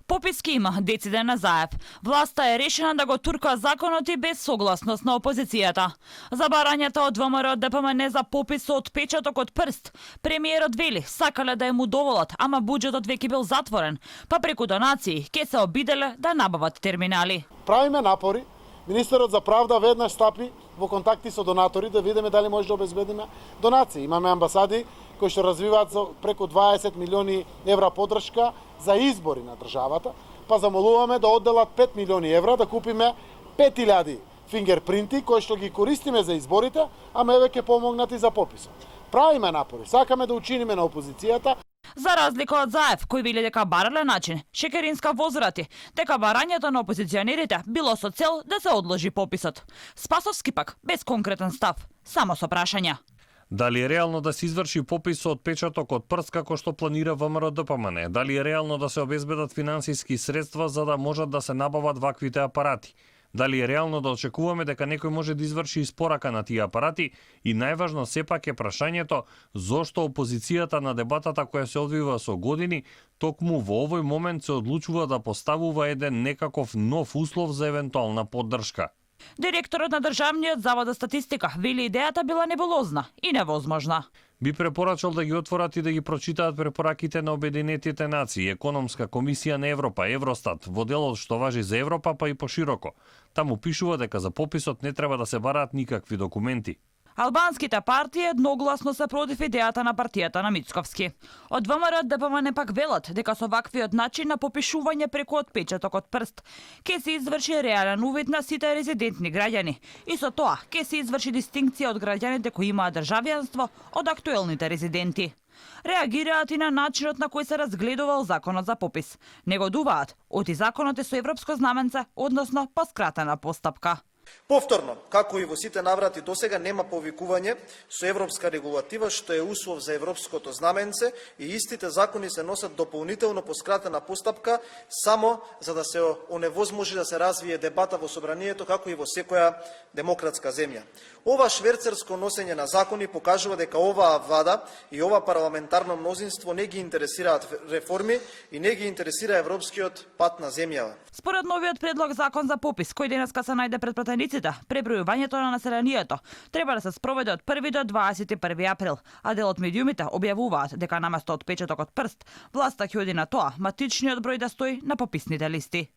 Пописки има дециден на Заев. Власта е решена да го турка законот и без согласност на опозицијата. За барањата од ВМРО ДПМН за попис со отпечаток од прст, премиерот вели сакале да му доволат, ама буџетот веќе бил затворен, па преку донации ке се обиделе да набават терминали. Правиме напори. Министерот за правда веднаш стапи во контакти со донатори да видиме дали може да обезбедиме донации. Имаме амбасади кои што развиваат со преку 20 милиони евра поддршка за избори на државата, па замолуваме да одделат 5 милиони евра да купиме 5000 фингерпринти кои што ги користиме за изборите, ама еве ќе помогнат и за пописот. Правиме напори, сакаме да учиниме на опозицијата. За разлика од Заев, кој вели дека барале начин, Шекеринска возрати дека барањето на опозиционерите било со цел да се одложи пописот. Спасовски пак без конкретен став, само со прашања. Дали е реално да се изврши попис со отпечаток од прст како што планира ВМРО ДПМН? Дали е реално да се обезбедат финансиски средства за да можат да се набават ваквите апарати? Дали е реално да очекуваме дека некој може да изврши испорака на тие апарати? И најважно сепак е прашањето зошто опозицијата на дебатата која се одвива со години токму во овој момент се одлучува да поставува еден некаков нов услов за евентуална поддршка. Директорот на Државниот завод за статистика вели идејата била небулозна и невозможна. Би препорачал да ги отворат и да ги прочитаат препораките на Обединетите нации, Економска комисија на Европа, Евростат, во делот што важи за Европа па и пошироко. Таму пишува дека за пописот не треба да се бараат никакви документи. Албанските партии едногласно се против идејата на партијата на Мицковски. Од ВМРО ДПМН пак велат дека со ваквиот начин на попишување преку отпечаток од прст ќе се изврши реален увид на сите резидентни граѓани и со тоа ќе се изврши дистинкција од граѓаните кои имаат државјанство од актуелните резиденти. Реагираат и на начинот на кој се разгледувал законот за попис. Негодуваат, оти законот е со европско знаменце, односно по скратена постапка. Повторно, како и во сите наврати досега, нема повикување со европска регулатива, што е услов за европското знаменце, и истите закони се носат дополнително по скратена постапка, само за да се оневозможи да се развие дебата во собранието, како и во секоја демократска земја. Ова шверцерско носење на закони покажува дека оваа влада и ова парламентарно мнозинство не ги интересираат реформи и не ги интересира европскиот пат на земјава. Според новиот предлог закон за попис, кој денеска се најде пред пратениците, пребројувањето на населението треба да се спроведе од 1 до 21 април, а дел од медиумите објавуваат дека наместо отпечаток од прст, власта ќе оди на тоа матичниот број да стои на пописните листи.